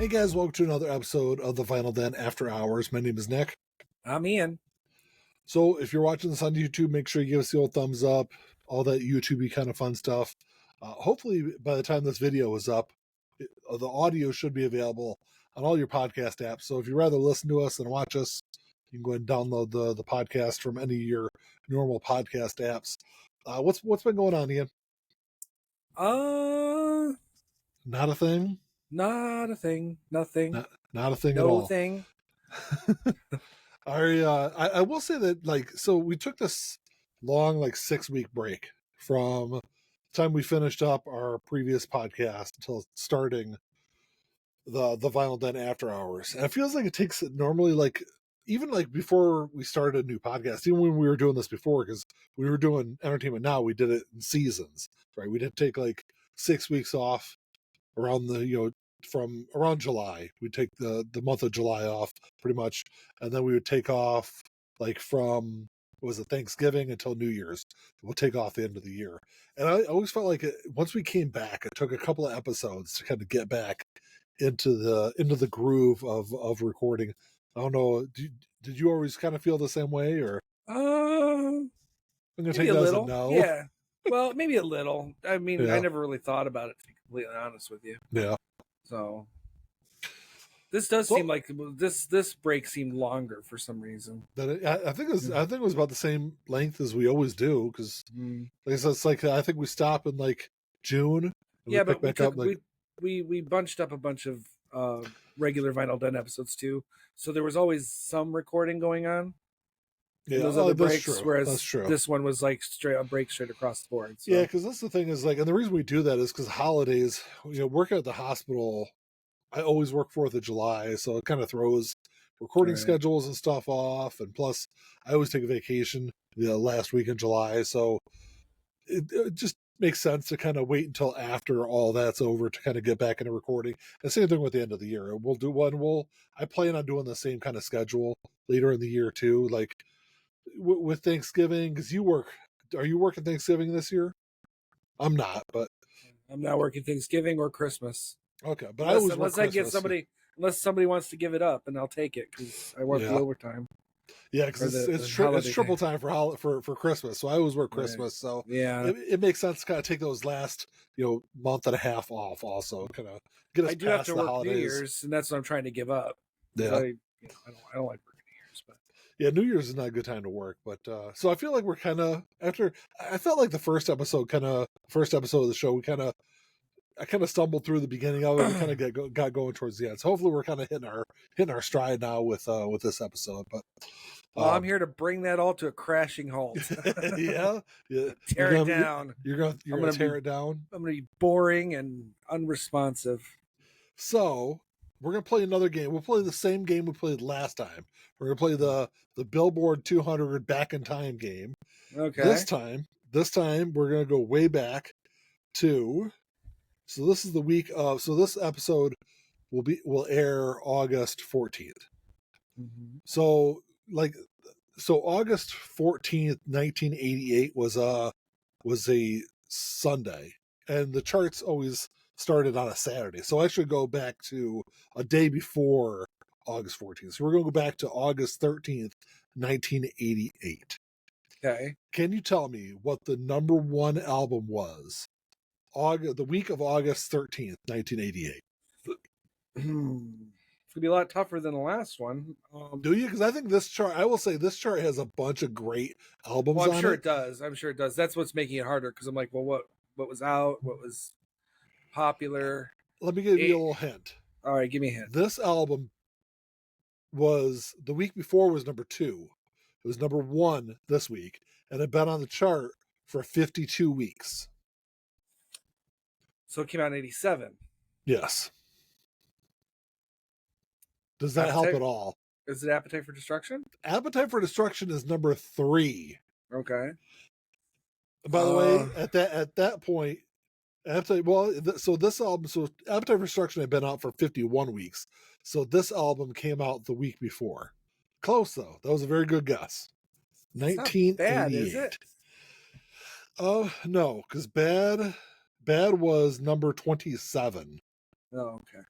Hey guys, welcome to another episode of the Vinyl Den After Hours. My name is Nick. I'm Ian. So if you're watching this on YouTube, make sure you give us the old thumbs up, all that YouTube-y kind of fun stuff. Hopefully by the time this video is up, the audio should be available on all your podcast apps. So if you'd rather listen to us than watch us, you can go ahead and download the podcast from any of your normal podcast apps. What's been going on, Ian? Not a thing? Not a thing. Nothing. Not a thing at all. No thing. I will say that, so we took this long, 6-week break from the time we finished up our previous podcast until starting the Vinyl Den After Hours. And it feels like it takes normally, even before we started a new podcast, even when we were doing this before, because we were doing Entertainment Now, we did it in seasons, right? We didn't take 6 weeks off around from around July. We'd take the month of July off pretty much, and then we would take off from Thanksgiving until New Year's. We'll take off the end of the year. And I always felt like once we came back, it took a couple of episodes to kind of get back into the groove of recording. I don't know, did you always kind of feel the same way, or I'm gonna take that as a no? Yeah. Well, maybe a little. I mean, Yeah. I never really thought about it, to be completely honest with you. Yeah. So this does seem like this break seemed longer for some reason. I think it was about the same length as we always do, because I think we stop in June. Yeah, but we bunched up a bunch of regular Vinyl Den episodes too, so there was always some recording going on. Yeah, those other breaks, true. whereas That's true. This one was straight across the board. So. Yeah, because that's the thing is and the reason we do that is because holidays, working at the hospital, I always work 4th of July, so it kind of throws recording schedules and stuff off, and plus I always take a vacation the last week in July, so it just makes sense to kind of wait until after all that's over to kind of get back into recording. And same thing with the end of the year. We'll do one. I plan on doing the same kind of schedule later in the year too, with Thanksgiving, because are you working Thanksgiving this year? I'm not, but I'm not working Thanksgiving or Christmas. Okay, but unless somebody wants to give it up, and I'll take it because I work the overtime. Yeah, because it's triple time for Christmas, so I always work Christmas. So yeah, it makes sense to kind of take those last month and a half off. Also, kind of get us I do past have to the work holidays. New Year's, and that's what I'm trying to give up. Yeah, I don't like working New Year's, but yeah, New Year's is not a good time to work. But so I feel like we're kind of after. I felt like the first episode of the show, I kind of stumbled through the beginning of it and kind of got going towards the end. So hopefully we're kind of hitting our stride now with this episode. But I'm here to bring that all to a crashing halt. yeah. Tear it down. You're gonna tear it down. I'm gonna be boring and unresponsive. So we're gonna play another game. We'll play the same game we played last time. We're gonna play the Billboard 200 Back in Time game. Okay. This time we're gonna go way back to. So this is the week of. So this episode will air August 14th. Mm-hmm. So August 14th, 1988 was a Sunday, and the charts always started on a Saturday. So I should go back to a day before August 14th. So we're going to go back to August 13th, 1988. Okay. Can you tell me what the number one album was? The week of August 13th, 1988. It's going to be a lot tougher than the last one. Do you? Because I think this chart, I will say this chart has a bunch of great albums on it. I'm sure it does. That's what's making it harder, because I'm like, well, what was out? What was popular? Let me give you a little hint. All right, give me a hint. This album was, the week before was number 2. It was number 1 this week, and it had been on the chart for 52 weeks. So it came out in 87. Yes. Does that help at all? Is it Appetite for Destruction? Appetite for Destruction is number 3. Okay. By the way, at that point, Appetite for Destruction had been out for 51 weeks. So this album came out the week before. Close though. That was a very good guess. 1988. Bad, is it? No, because Bad was number 27. Oh, okay.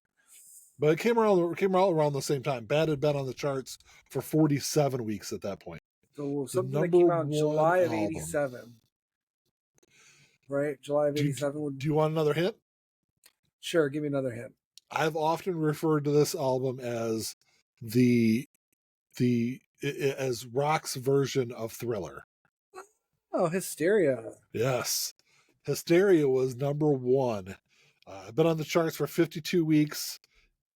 But it came out around the same time. Bad had been on the charts for 47 weeks at that point. So The something that number came out in one July of album. '87, right? July of '87. Do you want another hint? Sure, give me another hint. I've often referred to this album as as rock's version of Thriller. Oh, Hysteria. Yes. Hysteria was number one. Been on the charts for 52 weeks.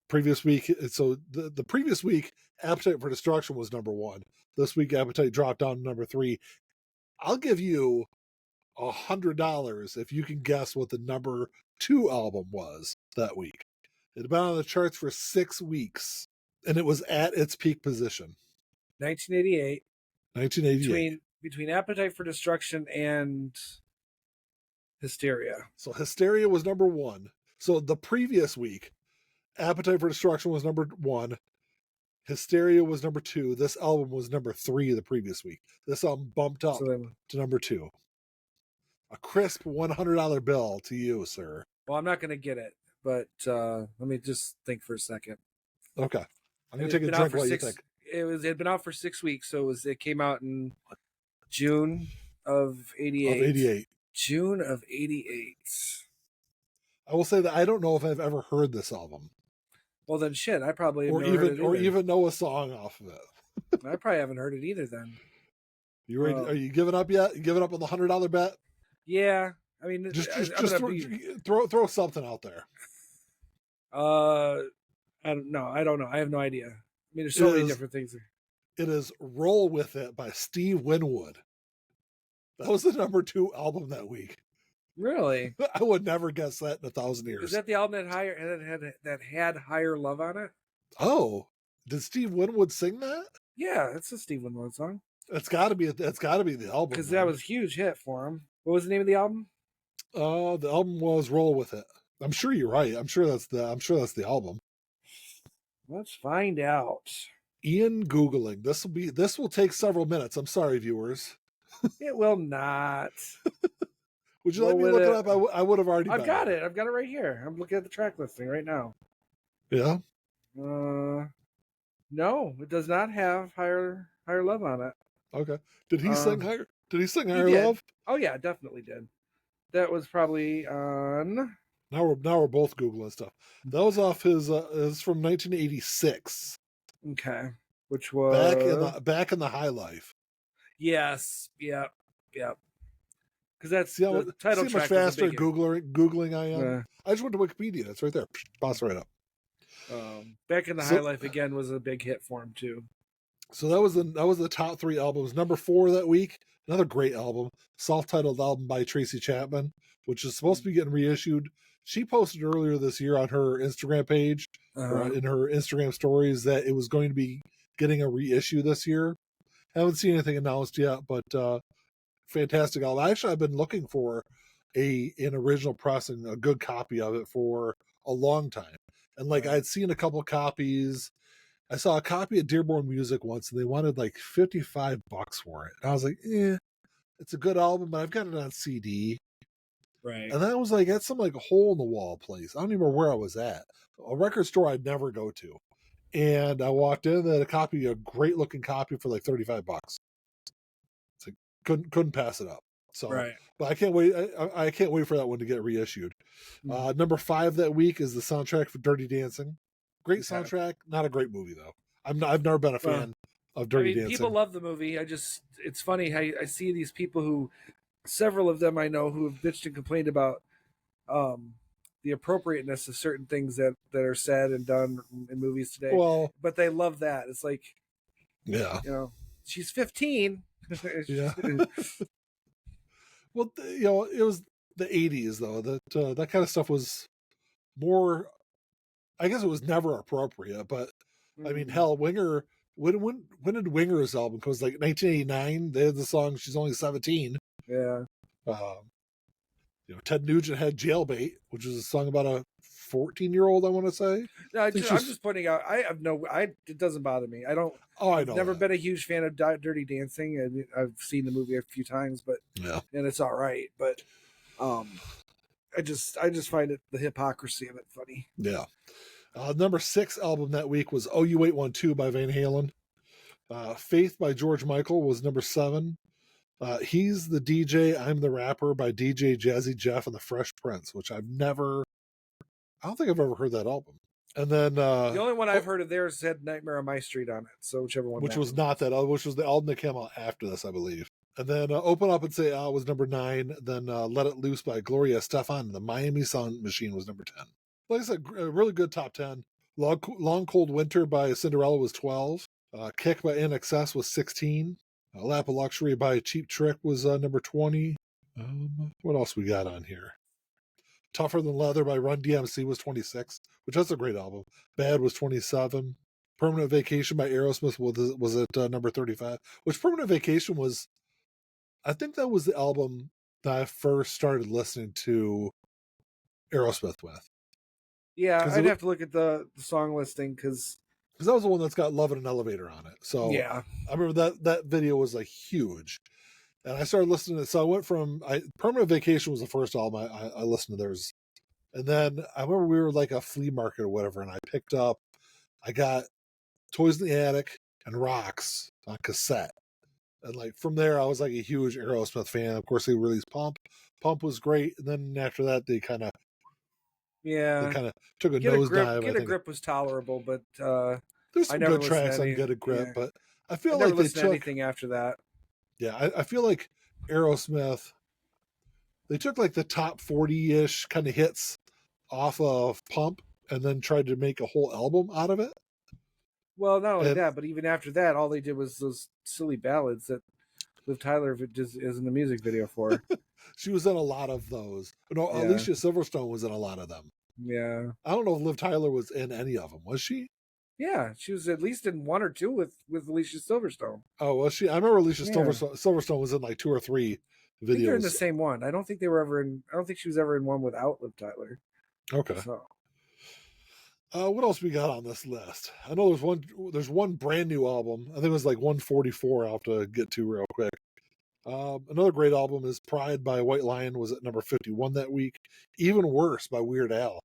Previous week, so the previous week, Appetite for Destruction was number one. This week, Appetite dropped down to number three. I'll give you $100 if you can guess what the number two album was that week. It had been on the charts for 6 weeks, and it was at its peak position. 1988. 1988. Between Appetite for Destruction and Hysteria. So Hysteria was number one. So the previous week, Appetite for Destruction was number one. Hysteria was number two. This album was number three the previous week. This album bumped up to number two. A crisp $100 bill to you, sir. Well, I'm not going to get it, but let me just think for a second. Okay. I'm going to take a drink while you think. It had been out for 6 weeks, so it came out in June of '88. Of '88. June of '88. I will say that I don't know if I've ever heard this album. Well, then shit, I probably or even know a song off of it. I probably haven't heard it either. Then you ready? Are you giving up yet? You giving up on the $100 bet? Yeah, I mean, just throw something out there. I don't know. I have no idea. I mean, there's so many different things. It is "Roll With It" by Steve Winwood. That was the number two album that week. Really? I would never guess that in 1,000 years. Is that the album that had Higher Love on it? Oh, did Steve Winwood sing that? Yeah, it's a Steve Winwood song. It's got to be the album, because that was a huge hit for him. What was the name of the album? The album was "Roll With It." I'm sure you're right. I'm sure that's the album. Let's find out. Ian Googling. This will take several minutes. I'm sorry, viewers. It will not. Would you like me to look it up? I would have already. I've got it. I've got it right here. I'm looking at the track listing right now. Yeah. No, it does not have higher love on it. Okay. Did he sing higher? Did he sing Higher Love? Oh yeah, definitely did. That was probably on. Now we're both Googling stuff. That was off his. It's from 1986. Okay, which was back in the High Life. Yes. Yep. Because that's the title track. See how much faster Googling I am. Yeah. I just went to Wikipedia. It's right there. Pops right up. Back in the High Life again was a big hit for him too. So that was the top three albums. Number 4 that week, another great album, self-titled album by Tracy Chapman, which is supposed to be getting reissued. She posted earlier this year on her Instagram page, in her Instagram stories, that it was going to be getting a reissue this year. Haven't seen anything announced yet, but fantastic album. Actually, I've been looking for an original pressing, a good copy of it for a long time. And I'd seen a couple copies. I saw a copy of Dearborn Music once, and they wanted like $55 for it. And I was like, it's a good album, but I've got it on CD. Right. And that was at some hole in the wall place. I don't even remember where I was at. A record store I'd never go to. And I walked in, they had a great looking copy for like $35. It's couldn't pass it up. So, right. But I can't wait. I can't wait for that one to get reissued. Number 5 that week is the soundtrack for Dirty Dancing. Great soundtrack, not a great movie though. I've never been a fan of Dirty Dancing. People love the movie. It's funny how I see these people who, several of them I know, who have bitched and complained about the appropriateness of certain things that are said and done in movies today. Well, but they love that. It's like, she's 15. Yeah. Well, it was the 80s though. That kind of stuff was more. I guess it was never appropriate, but I mean, hell, Winger. When did Winger's album come? It was 1989. They had the song "She's Only 17." Yeah. Ted Nugent had "Jailbait," which was a song about a 14-year-old. I want to say. No, I'm just pointing out. It doesn't bother me. I don't. Oh, I know. I've never been a huge fan of Dirty Dancing, and I've seen the movie a few times, but and it's all right. But I just find the hypocrisy of it funny. Yeah. Number 6 album that week was OU812 by Van Halen. Faith by George Michael was number 7. He's the DJ, I'm the Rapper by DJ Jazzy Jeff and the Fresh Prince, which I don't think I've ever heard that album. And then the only one I've heard of theirs had Nightmare on My Street on it. So whichever one. Which was not that, which was the album that came out after this, I believe. And then Open Up and Say Ah was number 9. Then Let It Loose by Gloria Estefan. The Miami Sound Machine was number 10. Like I said, a really good top 10. Long Cold Winter by Cinderella was 12. Kick by NXS was 16. Lap of Luxury by Cheap Trick was number 20. What else we got on here? Tougher Than Leather by Run DMC was 26, which that's a great album. Bad was 27. Permanent Vacation by Aerosmith was at number 35, which Permanent Vacation was, I think that was the album that I first started listening to Aerosmith with. Yeah, I'd have to look at the song listing because that was the one that's got Love in an Elevator on it. So yeah, I remember that video was like huge. And I started listening to it. So I went from Permanent Vacation was the first album I listened to theirs. And then I remember we were like a flea market or whatever, and I got Toys in the Attic and Rocks on cassette. And like from there, I was like a huge Aerosmith fan. Of course, they released Pump. Pump was great. And then after that, they kind of took a nosedive. Get a Grip was tolerable, but there's some good tracks on Get a Grip. Yeah. But I feel like they took anything after that. Yeah, I feel like Aerosmith, they took like the top 40-ish kind of hits off of Pump and then tried to make a whole album out of it. Well, not only that, but even after that, all they did was those silly ballads that Liv Tyler is in the music video for. She was in a lot of those. No, yeah. Alicia Silverstone was in a lot of them. Yeah. I don't know if Liv Tyler was in any of them. Was she? Yeah, she was at least in 1 or 2 with Alicia Silverstone. Oh, was she? I remember Alicia Silverstone was in like 2 or 3 videos. I think they're in the same one. I don't think they were ever in. I don't think she was ever in one without Liv Tyler. Okay. So. What else we got on this list? I know there's one brand new album. I think it was like 144 I'll have to get to real quick. Another great album is Pride by White Lion was at number 51 that week. Even Worse by Weird Al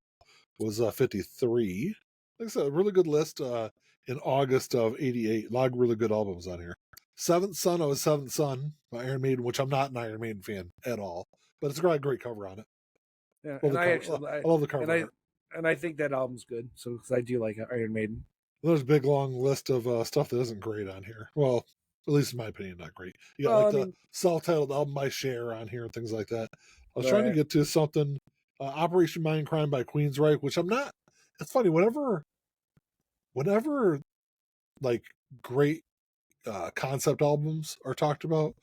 was 53. Like I said, a really good list in August of 88. A lot of really good albums on here. Seventh Son by Iron Maiden, which I'm not an Iron Maiden fan at all, but it's got a great cover on it. Yeah, and I love the cover. And I think that album's good, so because I do like Iron Maiden. There's a big long list of stuff that isn't great on here. Well, at least in my opinion, not great. You got the self-titled album by Cher on here and things like that. I was trying to get to something. Operation Mindcrime by Queensryche, which I'm not. It's funny whenever like great concept albums are talked about,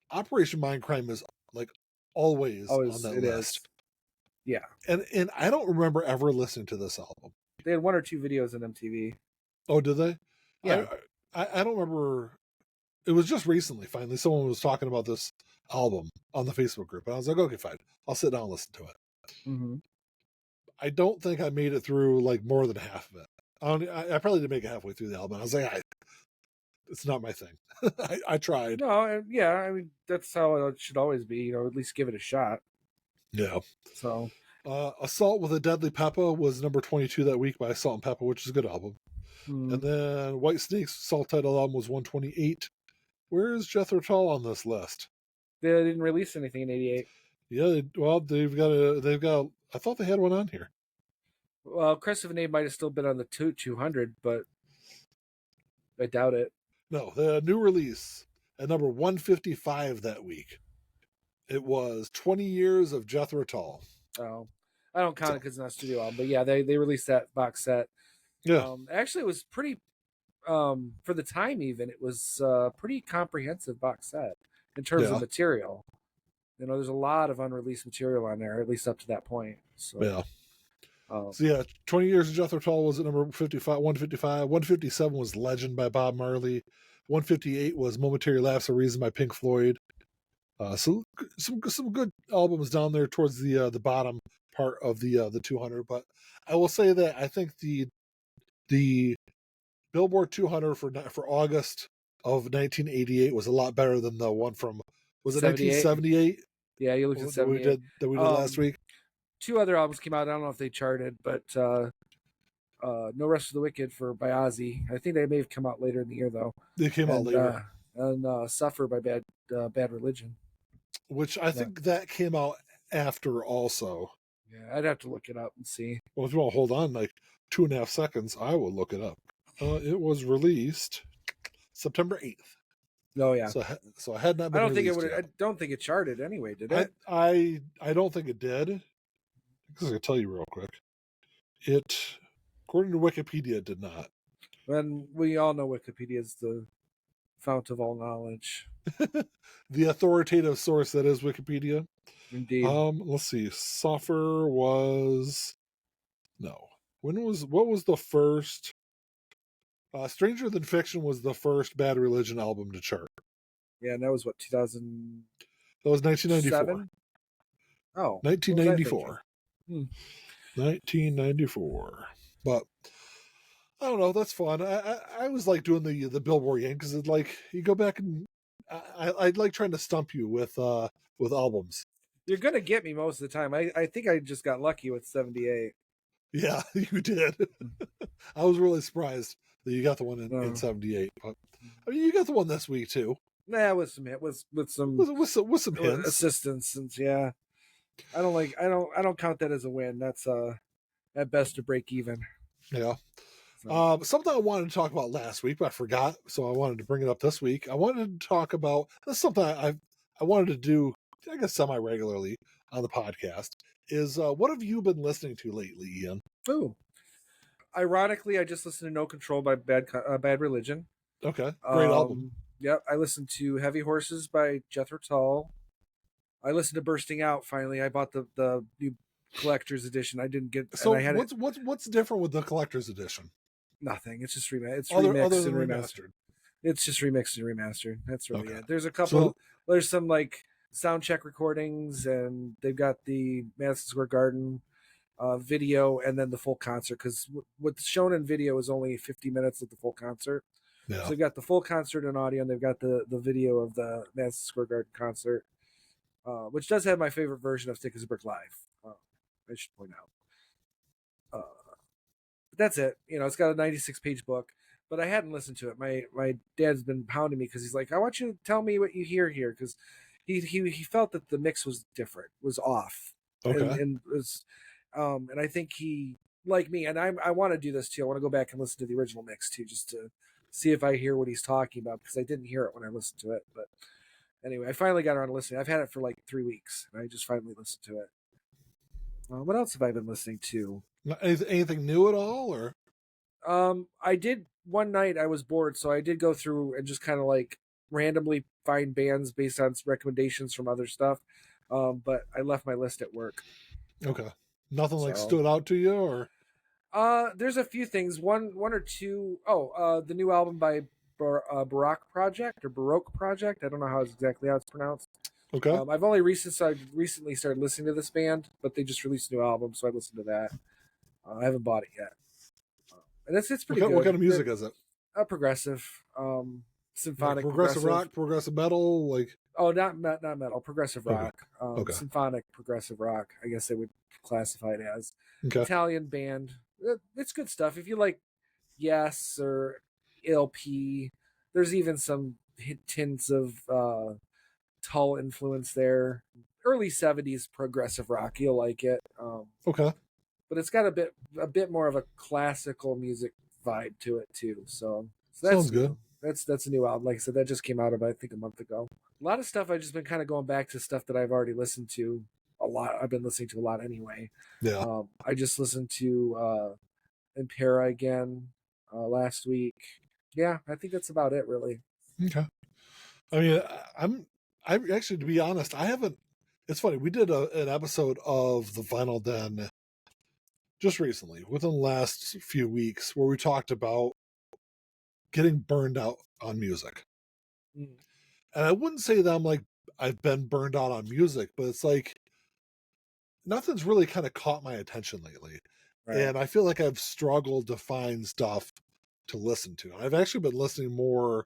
Operation Mindcrime is like always on that list. Is. Yeah, and I don't remember ever listening to this album. They had 1 or 2 videos on MTV. Oh, did they? Yeah, I don't remember. It was just recently. Finally, someone was talking about this album on the Facebook group, and I was like, okay, fine, I'll sit down and listen to it. Mm-hmm. I don't think I made it through like more than half of it. I probably didn't make it halfway through the album. I was like, it's not my thing. I tried. No, yeah, I mean that's how it should always be. You know, at least give it a shot. Yeah. So, Assault with a Deadly Peppa was number 22 that week by Assault and Peppa, which is a good album. And then White Snake's self-titled album was 128. Where is Jethro Tull on this list? They didn't release anything in 88. Yeah, they've got. I thought they had one on here. Well, Crest of a Name might have still been on the 200, but I doubt it. No, the new release at number 155 that week. It was 20 Years of Jethro Tull. Oh, I don't count it because it's not a studio album, but yeah, they released that box set. Yeah, actually, it was pretty for the time. Even it was a pretty comprehensive box set in terms of material. You know, there's a lot of unreleased material on there, at least up to that point. So yeah. 20 Years of Jethro Tull was at number 155. 157 was Legend by Bob Marley. 158 was Momentary Lapse of Reason by Pink Floyd. So some good albums down there towards the bottom part of the 200. But I will say that I think the Billboard 200 for August of 1988 was a lot better than the one from, was it 1978? Yeah, you looked at 78. That we did last week. 2 other albums came out. I don't know if they charted, but No Rest for the Wicked by Ozzy. I think they may have come out later in the year though. It came out later. And Suffer by Bad Religion. Which I think that came out after also. Yeah, I'd have to look it up and see. Well, if you want to hold on like 2.5 seconds, I will look it up. It was released September 8th. Oh yeah. So I had not been. I don't think it charted anyway, did it? I don't think it did. Because I can tell you real quick. It, according to Wikipedia, did not. And we all know Wikipedia is the fount of all knowledge. The authoritative source that is Wikipedia. Indeed. Let's see. Suffer was what was the first? Stranger Than Fiction was the first Bad Religion album to chart. Yeah, and that was what 2000. That was 1994. Oh, 1994. 1994. But I don't know. That's fun. I was like doing the Billboard game because it's like you go back and I like trying to stump you with albums. You're gonna get me most of the time. I think I just got lucky with 78. Yeah, you did. I was really surprised that you got the one in 78. But I mean, you got the one this week too. Nah, with some hints, assistance, and yeah. I don't count that as a win. That's at best a break even. Yeah. So. Something I wanted to talk about last week, but I forgot, so I wanted to bring it up this week. I wanted to talk about this is something I wanted to do, I guess, semi-regularly on the podcast. Is what have you been listening to lately, Ian? Ooh. Ironically, I just listened to No Control by Bad Religion. Okay, great album. Yep, I listened to Heavy Horses by Jethro Tull. I listened to Bursting Out. Finally, I bought the new collector's edition. I didn't get. So what's different with the collector's edition? Nothing. It's just remixed. It's remixed and remastered. It's just remixed and remastered. That's really it. There's a couple. There's some like sound check recordings, and they've got the Madison Square Garden video, and then the full concert. Because what's shown in video is only 50 minutes of the full concert. Yeah. So they've got the full concert in audio, and they've got the video of the Madison Square Garden concert. Which does have my favorite version of Thick as a Brick Live. I should point out. But that's it. It's got a 96-page book, but I hadn't listened to it. My dad's been pounding me because he's like, I want you to tell me what you hear here, because he felt that the mix was different, was off. Okay. And I think he, like me, and I want to do this too. I want to go back and listen to the original mix too, just to see if I hear what he's talking about, because I didn't hear it when I listened to it, but. Anyway, I finally got around to listening. I've had it for like 3 weeks, and I just finally listened to it. What else have I been listening to? Anything new at all, or? I did one night. I was bored, so I did go through and just kind of like randomly find bands based on recommendations from other stuff. But I left my list at work. Okay, nothing like stood out to you, or? There's a few things. One or two. The new album by Baroque Project. I don't know how it's pronounced. Okay. I've only recently started listening to this band, but they just released a new album, so I listened to that. I haven't bought it yet, and it's pretty good. What kind of music is it? Progressive, symphonic, like progressive rock, progressive metal, like. Oh, not metal, progressive rock. Symphonic progressive rock. I guess they would classify it as. Okay. Italian band. It's good stuff. If you like Yes or LP, there's even some tints of Tull influence there. Early 70s progressive rock, you'll like it. Okay, but it's got a bit more of a classical music vibe to it too. So that's sounds good. That's a new album. Like I said, that just came out about I think a month ago. A lot of stuff I've just been kind of going back to stuff that I've already listened to a lot. I've been listening to a lot anyway. Yeah. I just listened to Impera again last week. Yeah, I think that's about it, really. Okay. I mean, I'm actually, to be honest, I haven't. It's funny. We did an episode of the Vinyl Den just recently, within the last few weeks, where we talked about getting burned out on music. And I wouldn't say that I've been burned out on music, but it's like nothing's really kind of caught my attention lately. Right. And I feel like I've struggled to find stuff to listen to. I've actually been listening more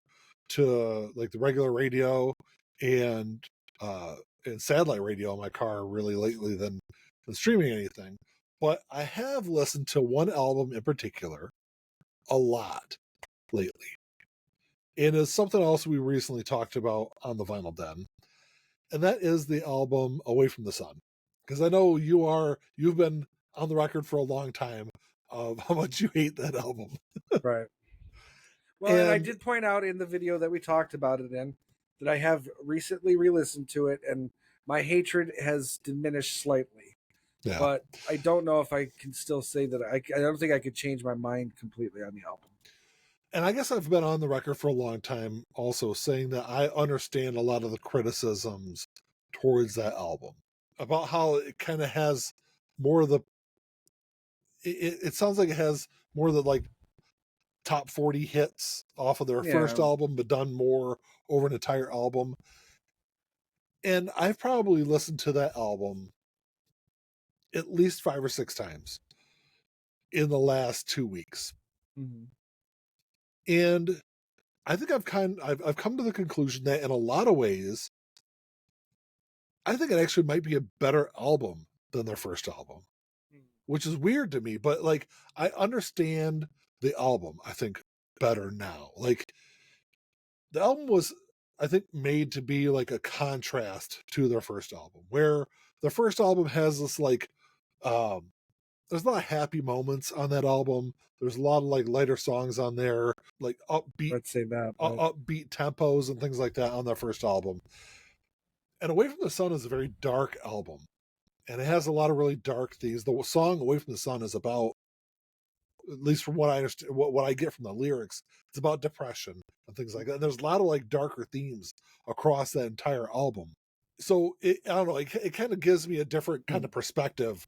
to like the regular radio and satellite radio in my car really lately than streaming anything. But I have listened to one album in particular a lot lately. And it's something else we recently talked about on the Vinyl Den. And that is the album Away from the Sun. Because I know you've been on the record for a long time of how much you hate that album. Right. Well, and I did point out in the video that we talked about it in that I have recently re-listened to it, and my hatred has diminished slightly. Yeah. But I don't know if I can still say that I don't think I could change my mind completely on the album. And I guess I've been on the record for a long time also saying that I understand a lot of the criticisms towards that album about how it kind of has more of the it sounds like it has more of the like top 40 hits off of their first album, but done more over an entire album. And I've probably listened to that album at least 5 or 6 times in the last 2 weeks. Mm-hmm. And I think I've come to the conclusion that in a lot of ways, I think it actually might be a better album than their first album, which is weird to me, but like I understand the album, I think, better now. Like the album was, I think, made to be like a contrast to their first album, where the first album has this like there's a lot of happy moments on that album. There's a lot of like lighter songs on there, like upbeat, let's say that upbeat tempos and things like that on their first album. And Away from the Sun is a very dark album, and it has a lot of really dark themes. The song Away from the Sun is about, at least from what I understand, what I get from the lyrics, it's about depression and things like that. And there's a lot of like darker themes across that entire album. So I don't know, it kind of gives me a different kind of perspective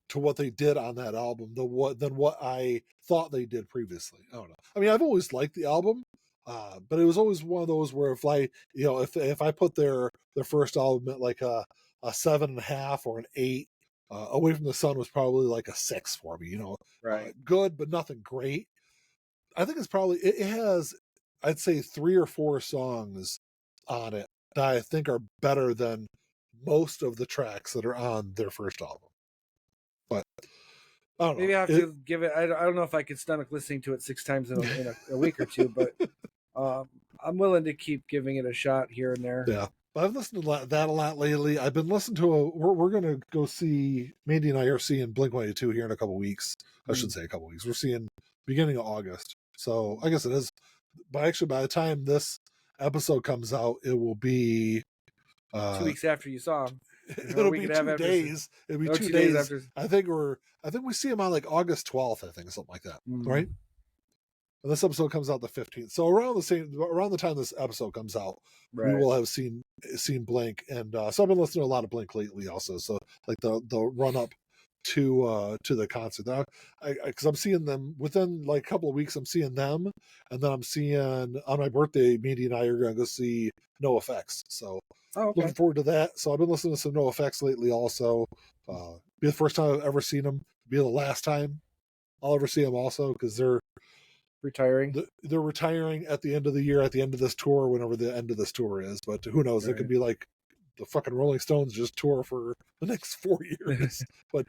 to what they did on that album than what I thought they did previously. I don't know. I mean, I've always liked the album, but it was always one of those where if I put their first album at like a 7.5 or an 8, Away from the Sun was probably like a 6 for me. right? Good, but nothing great. I think it's probably it has, I'd say 3 or 4 songs on it that I think are better than most of the tracks that are on their first album. But I don't know. Maybe I have to give it. I don't know if I could stomach listening to it 6 times in a week or two, but I'm willing to keep giving it a shot here and there. Yeah, I've listened to that a lot lately. I've been listening to we're gonna go see, Mandy and I are seeing Blink-182 here in a couple weeks. I should say a couple weeks. We're seeing beginning of August, so I guess it is. But actually, by the time this episode comes out, it will be 2 weeks after you saw him. It'll be 2 days. It'll be 2 days after. I think we see him on like August 12th, I think, something like that. Right? And this episode comes out the 15th. So around the time this episode comes out, we will have seen Blink. And so I've been listening to a lot of Blink lately also. So like the run up to the concert. Because I'm seeing them within like a couple of weeks, I'm seeing them, and then I'm seeing on my birthday, Mandy and I are gonna go see NoFX. So looking forward to that. So I've been listening to some NoFX lately also. Be the first time I've ever seen them. Be the last time I'll ever see them also, because they're retiring. They're retiring at the end of the year, at the end of this tour, whenever the end of this tour is. But who knows? Right. It could be like the fucking Rolling Stones just tour for the next 4 years. But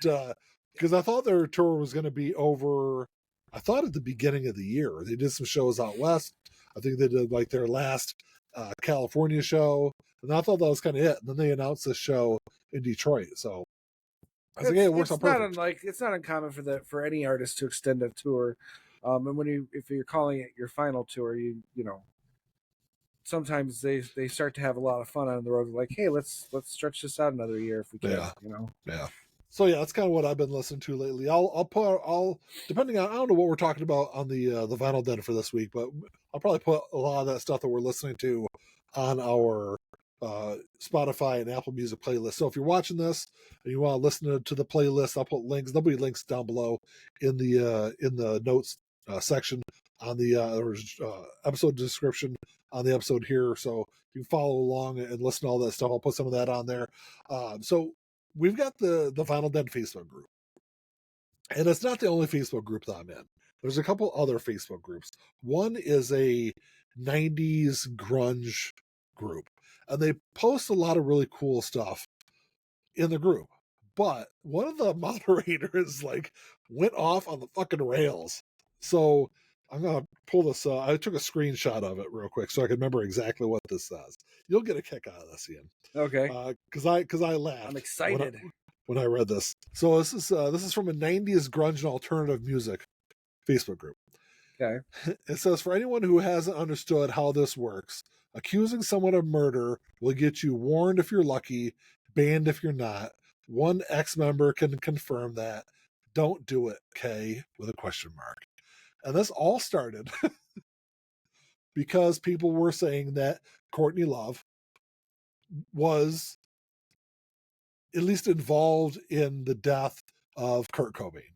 because I thought their tour was going to be over, I thought at the beginning of the year. They did some shows out west. I think they did like their last California show, and I thought that was kind of it. And then they announced this show in Detroit. So I was like, hey, it works out perfect. It's not uncommon for any artist to extend a tour. And if you're calling it your final tour, you know, sometimes they start to have a lot of fun on the road. Like, hey, let's stretch this out another year if we can. Yeah. You know. Yeah. So yeah, that's kind of what I've been listening to lately. I'll depending on, I don't know what we're talking about on the Vinyl Den for this week, but I'll probably put a lot of that stuff that we're listening to on our Spotify and Apple Music playlist. So if you're watching this and you want to listen to the playlist, I'll put links. There'll be links down below in the notes section on the episode description on the episode here, so you can follow along and listen to all that stuff. I'll put some of that on there. So we've got the Vinyl Den Facebook group, and it's not the only Facebook group that I'm in. There's a couple other Facebook groups. One is a 90s grunge group, and they post a lot of really cool stuff in the group. But one of the moderators like went off on the fucking rails. So I'm gonna pull this. I took a screenshot of it real quick so I can remember exactly what this says. You'll get a kick out of this, Ian. Okay. Because I laughed. I'm excited. When I read this. So this is from a '90s grunge and alternative music Facebook group. Okay. It says, for anyone who hasn't understood how this works, accusing someone of murder will get you warned if you're lucky, banned if you're not. One ex-member can confirm that. Don't do it, K, with a question mark. And this all started because people were saying that Courtney Love was at least involved in the death of Kurt Cobain.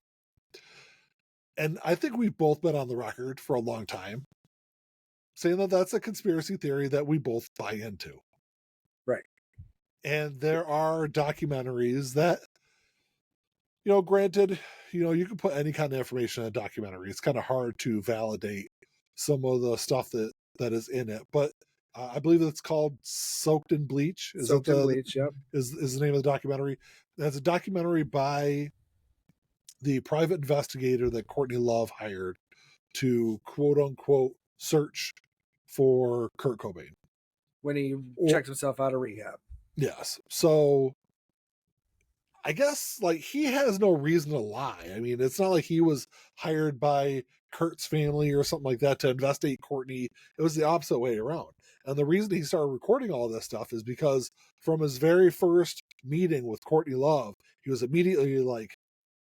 And I think we've both been on the record for a long time saying that that's a conspiracy theory that we both buy into. Right. And there are documentaries that, granted, you can put any kind of information in a documentary. It's kind of hard to validate some of the stuff that is in it. But I believe it's called Soaked in Bleach. Soaked in Bleach, yep. Is the name of the documentary. That's a documentary by the private investigator that Courtney Love hired to quote unquote search for Kurt Cobain when he checked himself out of rehab. Yes. So I guess like he has no reason to lie. I mean, it's not like he was hired by Kurt's family or something like that to investigate Courtney. It was the opposite way around. And the reason he started recording all this stuff is because from his very first meeting with Courtney Love, he was immediately like,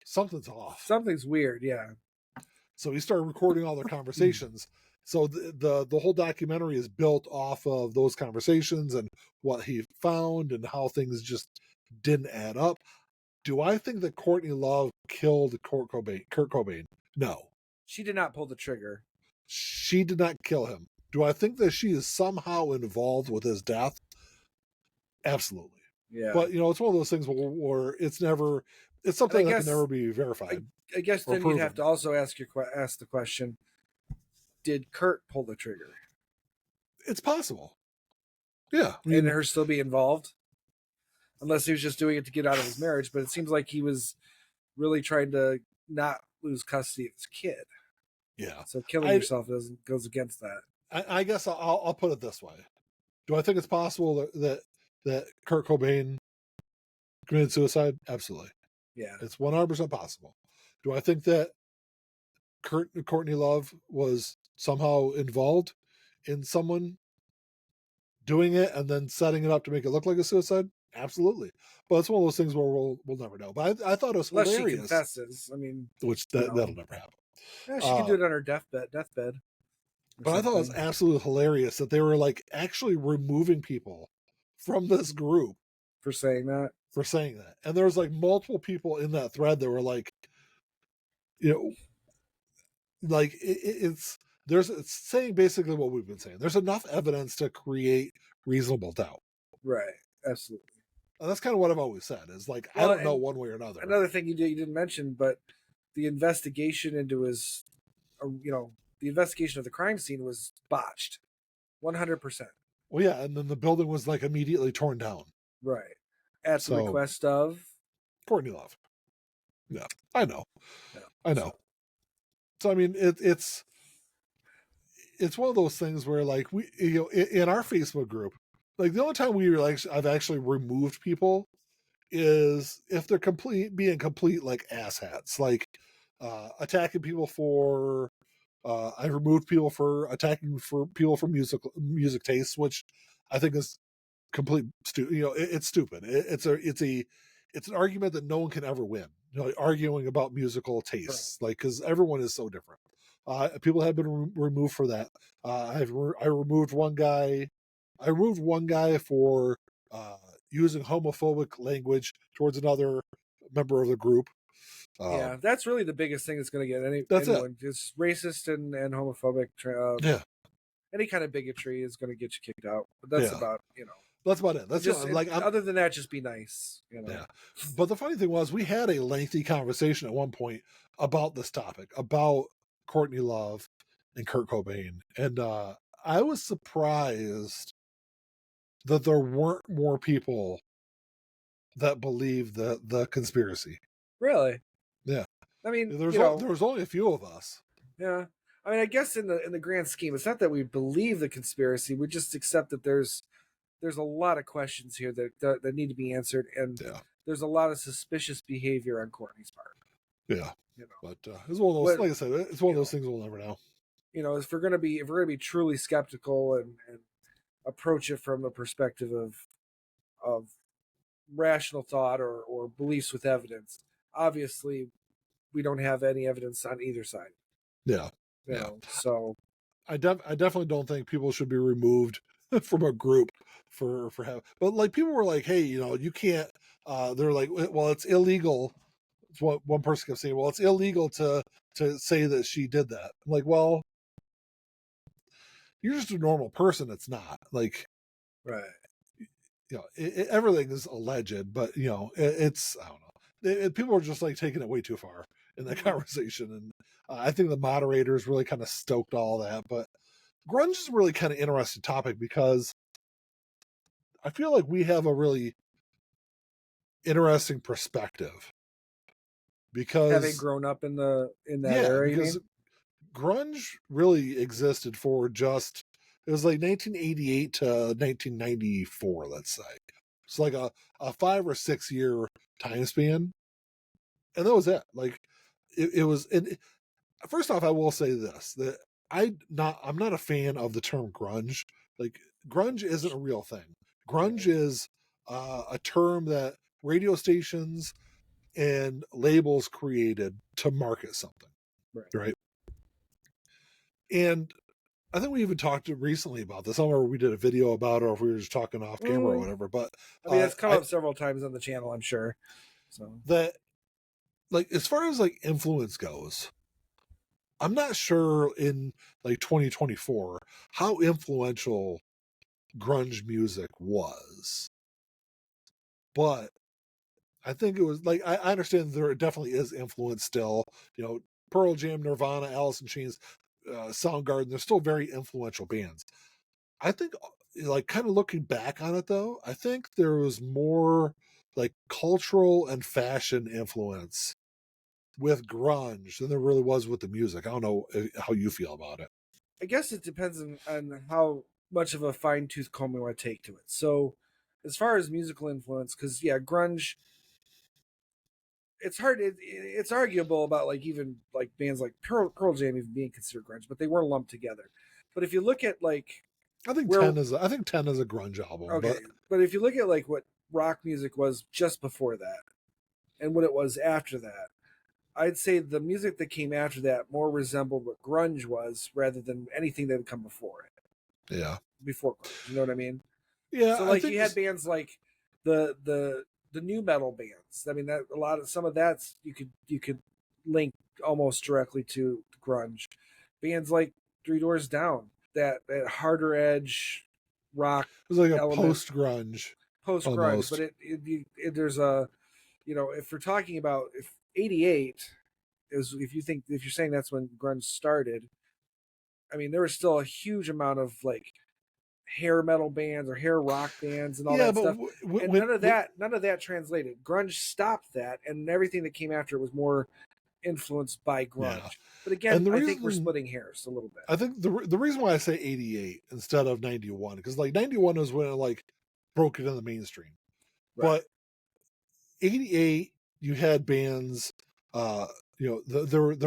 something's off. Something's weird, yeah. So he started recording all their conversations. So the whole documentary is built off of those conversations and what he found and how things just didn't add up. Do I think that Courtney Love killed Kurt Cobain? No. She did not pull the trigger. She did not kill him. Do I think that she is somehow involved with his death? Absolutely. Yeah. But, it's one of those things where it's something that can never be verified. I guess then you'd have to also ask the question, did Kurt pull the trigger? It's possible. Yeah. And her still be involved? Unless he was just doing it to get out of his marriage, but it seems like he was really trying to not lose custody of his kid. Yeah. So killing yourself goes against that. I guess I'll put it this way. Do I think it's possible that Kurt Cobain committed suicide? Absolutely. Yeah. It's 100% possible. Do I think that Courtney Love was somehow involved in someone doing it and then setting it up to make it look like a suicide? Absolutely. But it's one of those things where we'll never know. But I thought it was hilarious. Unless she confesses. I mean, which that'll never happen. Yeah, she can do it on her deathbed. But I thought it was absolutely hilarious that they were like actually removing people from this group for saying that. And there was like multiple people in that thread that were like, like it's saying basically what we've been saying. There's enough evidence to create reasonable doubt. Right. Absolutely. And that's kind of what I've always said is like, I don't know one way or another. Another thing you didn't mention, but the investigation into his, the investigation of the crime scene was botched. 100%. Well, yeah. And then the building was like immediately torn down. Right. At the request of Courtney Love. Yeah, I know. Yeah, I know. So I mean, it's one of those things where like we, in our Facebook group, like the only time I've actually removed people is if they're being complete like asshats, like attacking people for. I removed people for attacking people for music tastes, which I think is complete stupid. It's stupid. It's an argument that no one can ever win. Arguing about musical tastes, right. Like because everyone is so different. People have been removed for that. I removed one guy. I removed one guy for using homophobic language towards another member of the group. Yeah, that's really the biggest thing that's going to get anyone. It's racist and homophobic. Yeah, any kind of bigotry is going to get you kicked out. But that's about That's about it. That's just like other than that, just be nice. Yeah. But the funny thing was, we had a lengthy conversation at one point about this topic, about Courtney Love and Kurt Cobain, and I was surprised that there weren't more people that believe the conspiracy. Really? Yeah. I mean, There was only a few of us. yeah. I mean, I guess in the grand scheme, it's not that we believe the conspiracy. We just accept that there's a lot of questions here that need to be answered, and Yeah. there's a lot of suspicious behavior on Courtney's part. Yeah. You know, But it's one of those. What- Like I said, it's one of those things we'll never know. if we're gonna be truly skeptical and approach it from a perspective of rational thought or beliefs with evidence, obviously we don't have any evidence on either side. Yeah. You know, so I definitely don't think people should be removed from a group for having. But like people were like, hey, you can't. They're like, well, it's illegal. It's what one person kept saying. Well, it's illegal to say that she did that. I'm like, well, you're just a normal person. It's not like, right. everything is alleged, but it's I don't know. People are just like taking it way too far in that conversation, and I think the moderators really kind of stoked all that. But grunge is really kind of interesting topic because I feel like we have a really interesting perspective because Having grown up in that area, because grunge really existed for just it was like 1988 to 1994, let's say. It's like a 5 or 6 year time span, and that was it. Like it was. And first off, I will say this: that I'm not a fan of the term grunge. Like grunge isn't a real thing. Grunge is a term that radio stations and labels created to market something, right? And I think we even talked recently about this. I don't remember if we did a video about it or if we were just talking off camera or whatever. But I mean, it's come up several times on the channel, I'm sure. So that, like, as far as like influence goes, I'm not sure in like 2024 how influential grunge music was, but I think it was like I understand there definitely is influence still. Pearl Jam, Nirvana, Alice in Chains, Soundgarden. They're still very influential bands. I think, like, kind of looking back on it though, I think there was more like cultural and fashion influence with grunge than there really was with the music. I don't know how you feel about it. I guess it depends on how much of a fine tooth comb we want to take to it. So, as far as musical influence, because grunge, it's hard. It's arguable about like even like bands like Pearl Jam even being considered grunge, but they weren't lumped together. But if you look at like, I think 10 is a grunge album. Okay, but if you look at like what rock music was just before that, and what it was after that, I'd say the music that came after that more resembled what grunge was rather than anything that had come before it. Yeah. Before grunge, you know what I mean? Yeah. So like you had bands like the new metal bands. I mean that some of that's you could link almost directly to grunge. Bands like Three Doors Down, that harder edge rock. It was like a post grunge. Post grunge, but it there's a if we're talking about if 88 is if you're saying that's when grunge started, I mean there was still a huge amount of like hair metal bands or hair rock bands and all that stuff. And none of that translated. Grunge stopped that, and everything that came after it was more influenced by grunge. Yeah. But again, I think we're splitting hairs a little bit. I think the reason why I say 88 instead of 91, because like 91 was when it like broke it in the mainstream. Right. But 88, you had bands, there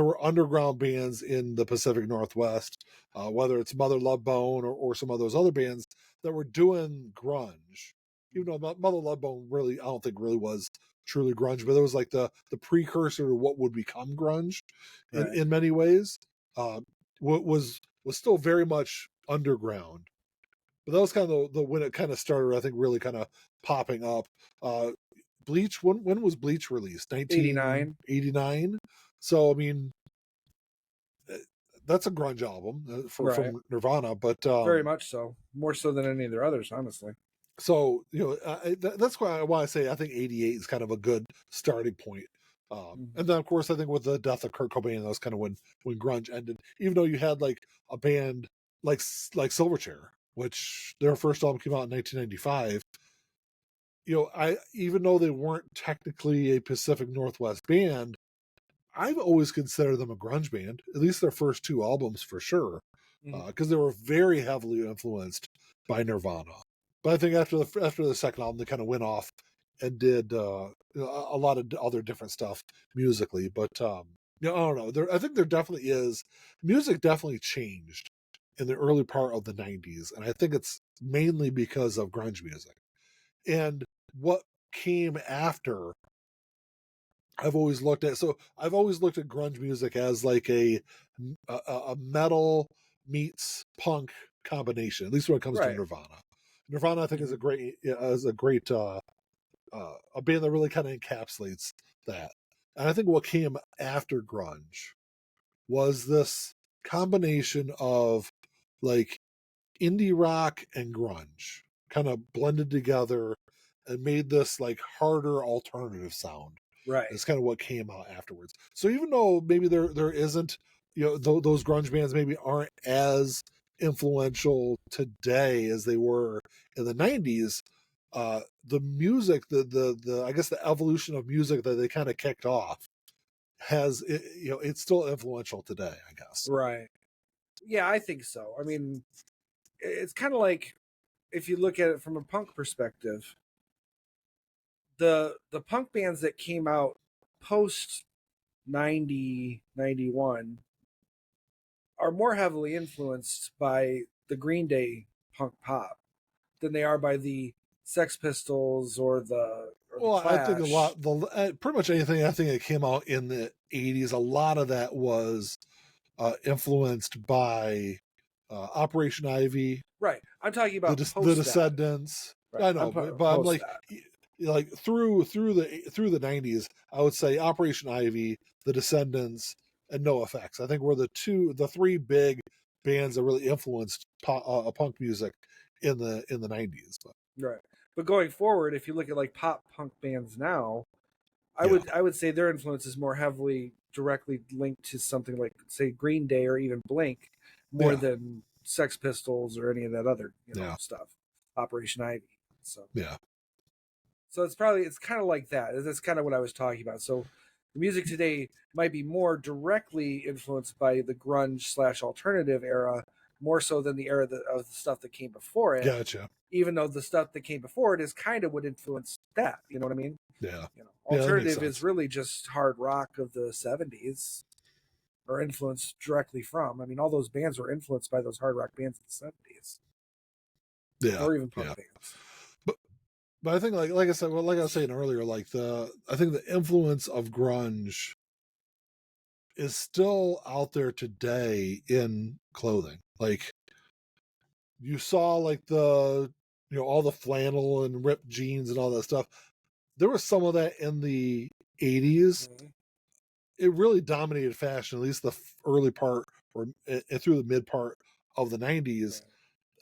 were underground bands in the Pacific Northwest, whether it's Mother Love Bone or some of those other bands that were doing grunge. Even though Mother Love Bone really, I don't think really was truly grunge, but it was like the precursor to what would become grunge in many ways. Was still very much underground. But that was kind of the when it kind of started, I think, really kind of popping up. Bleach, when was Bleach released? 1989. So I mean, that's a grunge album from Nirvana, but very much so, more so than any of their others, honestly. So that's why I say I think 88 is kind of a good starting point. And then of course I think with the death of Kurt Cobain, that was kind of when grunge ended. Even though you had like a band like Silverchair, which their first album came out in 1995. even though they weren't technically a Pacific Northwest band, I've always considered them a grunge band, at least their first two albums for sure, because they were very heavily influenced by Nirvana. But I think after the second album, they kind of went off and did a lot of other different stuff musically. But I don't know. I think there definitely is music definitely changed in the early part of the '90s, and I think it's mainly because of grunge music. And what came after, I've always looked at grunge music as like a metal meets punk combination, at least when it comes to Nirvana. Nirvana, I think, is a great a band that really kind of encapsulates that. And I think what came after grunge was this combination of like indie rock and grunge kind of blended together and made this like harder alternative sound. Right. It's kind of what came out afterwards. So even though maybe there isn't, those grunge bands maybe aren't as influential today as they were in the '90s, the music, the I guess the evolution of music that they kind of kicked off it's still influential today, I guess. Right. Yeah, I think so. I mean, it's kind of like, if you look at it from a punk perspective, the punk bands that came out post 90, 91 are more heavily influenced by the Green Day punk pop than they are by the Sex Pistols or the Clash. I think pretty much anything I think that came out in the '80s, a lot of that was influenced by Operation Ivy. Right. I'm talking about the Descendants. Right. I know, but I'm like through the '90s, I would say Operation Ivy, the Descendants, and NoFX. I think were the three big bands that really influenced punk music in the '90s. Right. But going forward, if you look at like pop punk bands now, I would say their influence is more heavily directly linked to something like, say, Green Day or even Blink, more than Sex Pistols or any of that other stuff. Operation Ivy. So So it's kind of like that. That's kind of what I was talking about. So the music today might be more directly influenced by the grunge / alternative era, more so than the era of the stuff that came before it. Gotcha. Even though the stuff that came before it is kind of what influenced that. You know what I mean? Yeah. Alternative is really just hard rock of the '70s, or influenced directly from. I mean, all those bands were influenced by those hard rock bands in the '70s. Yeah. Or even punk bands. But I think like I said, like I was saying earlier, I think the influence of grunge is still out there today in clothing. Like, you saw like all the flannel and ripped jeans and all that stuff. There was some of that in the '80s. Mm-hmm. It really dominated fashion, at least the early part or through the mid part of the '90s. Right.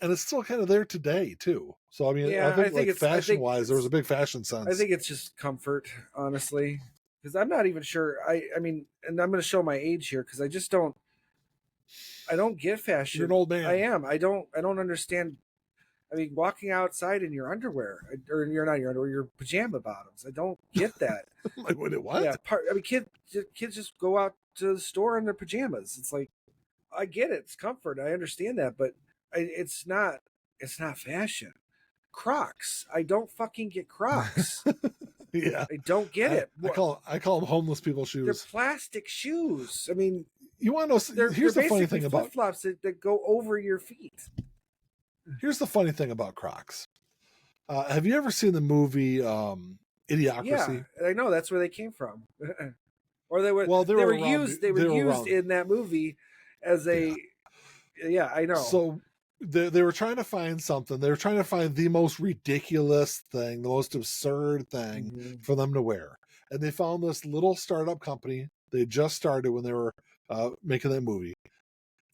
And it's still kind of there today too. So I mean, I think fashion wise, there was a big fashion sense. I think it's just comfort, honestly, because I'm not even sure. I mean, and I'm going to show my age here because I don't get fashion. You're an old man. I am. I don't understand. I mean, walking outside in your underwear, or you're not your underwear, your pajama bottoms. I don't get that. Like, what? Yeah, I mean, kids just go out to the store in their pajamas. It's like, I get it. It's comfort. I understand that, but it's not fashion. Crocs. I don't fucking get Crocs. Yeah, I don't get it. I call them homeless people shoes. They're plastic shoes. I mean, you want to know? Here's the funny thing about flip-flops that go over your feet. Here's the funny thing about Crocs. Have you ever seen the movie Idiocracy? Yeah, I know that's where they came from. Or they were used in that movie as a yeah, I know. So they were trying to find something. They were trying to find the most ridiculous thing, the most absurd thing for them to wear. And they found this little startup company. They just started when they were making that movie.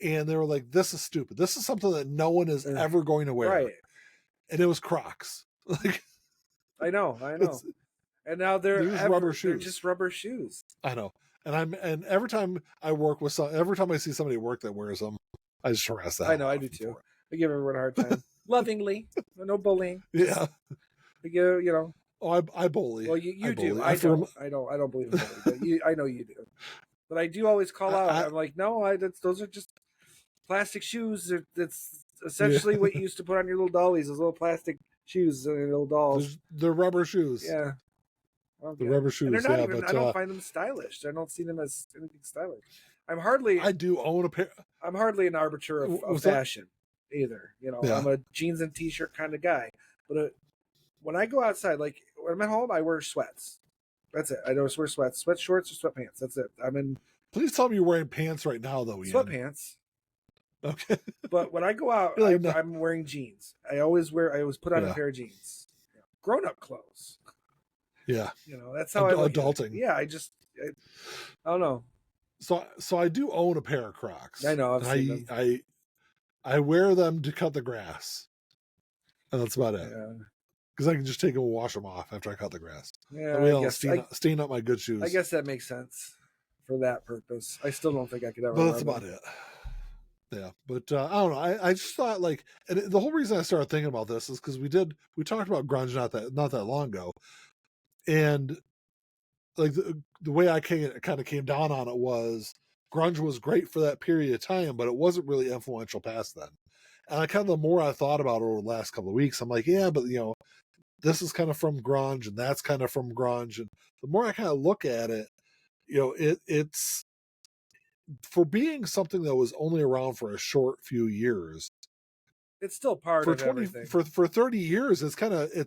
And they were like, this is stupid. This is something that no one is ever going to wear. Right. And it was Crocs. Like, I know. And now they're rubber shoes. They're just rubber shoes. I know. And every time every time I see somebody at work that wears them, I just harass that. I know, I do too. I give everyone a hard time. Lovingly. No bullying. Yeah. I give, Oh, I bully. Well, you do. bully. I don't believe in bully, but I know you do. But I do always call out. I'm like, no, those are just plastic shoes. That's essentially what you used to put on your little dollies. Those little plastic shoes and your little dolls. They're rubber shoes. Yeah. Okay. The rubber shoes. And they're not even. But, I don't find them stylish. I don't see them as anything stylish. I do own a pair. I'm hardly an arbiter of fashion either. You know, I'm a jeans and t-shirt kind of guy. But when I go outside, like when I'm at home, I wear sweats. That's it. I don't wear sweats, shorts, or sweatpants. That's it. I'm in. Please tell me you're wearing pants right now, though. Ian. Sweatpants. Okay. But when I go out, I'm wearing jeans. I always put on a pair of jeans. Grown-up clothes. Yeah. You know, that's how I look adulting. at it. Yeah, I don't know. So I do own a pair of Crocs. I know. I've seen them. I wear them to cut the grass. And that's about it. Yeah. Because I can just take them and wash them off after I cut the grass. Yeah, I guess stain up my good shoes. I guess that makes sense for that purpose. I still don't think I could ever. But that's about it. Yeah, but I don't know. I just thought and the whole reason I started thinking about this is because we talked about grunge not that long ago, and like the way I kind of came down on it was grunge was great for that period of time, but it wasn't really influential past then. And the more I thought about it over the last couple of weeks, I'm like, yeah, but this is kind of from grunge and that's kind of from grunge. And the more I kind of look at it, it's for being something that was only around for a short few years. It's still part of everything. For 30 years, it's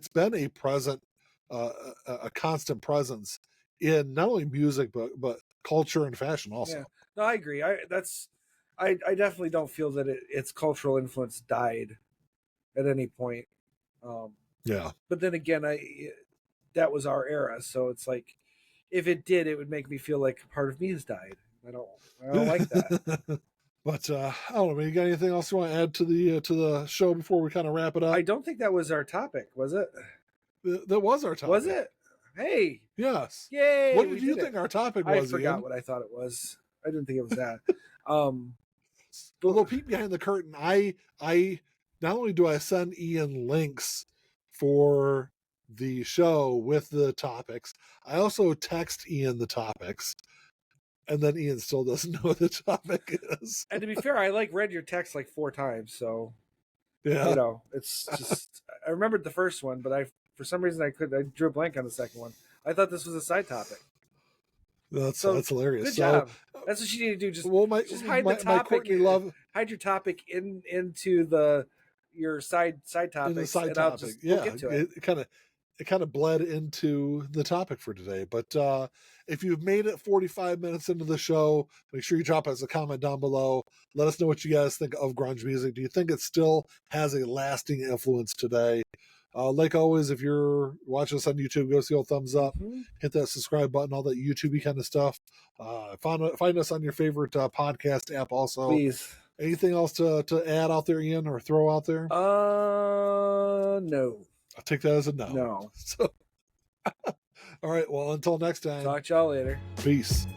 been a present, a constant presence in not only music, but culture and fashion also. Yeah. No, I agree. I definitely don't feel that its cultural influence died at any point. Yeah. But then again, that was our era, so it's like if it did, it would make me feel like part of me has died. I don't like that. But I don't know. You got anything else you want to add to the show before we kind of wrap it up? I don't think that was our topic, was it? That was our topic. Was it? Hey. Yes. Yay. What did you think our topic was? I forgot what I thought it was. I didn't think it was that. A little peek behind the curtain. I not only do I send Ian links for the show with the topics, I also text Ian the topics. And then Ian still doesn't know what the topic is. And to be fair, I read your text 4 times, so yeah, it's just I remembered the first one, but for some reason I drew a blank on the second one. I thought this was a side topic. That's hilarious. Good job. That's what you need to do. Just hide the topic. Hide your topic into your side topics. In the side topic. We'll get to it. It kind of bled into the topic for today. But if you've made it 45 minutes into the show, make sure you drop us a comment down below. Let us know what you guys think of grunge music. Do you think it still has a lasting influence today? Like always, if you're watching us on YouTube, go see old thumbs up, hit that subscribe button, all that YouTube-y kind of stuff. Find us on your favorite podcast app also. Please. Anything else to add out there, Ian, or throw out there? No. I'll take that as a no. No. So, all right. Well, until next time. Talk to y'all later. Peace.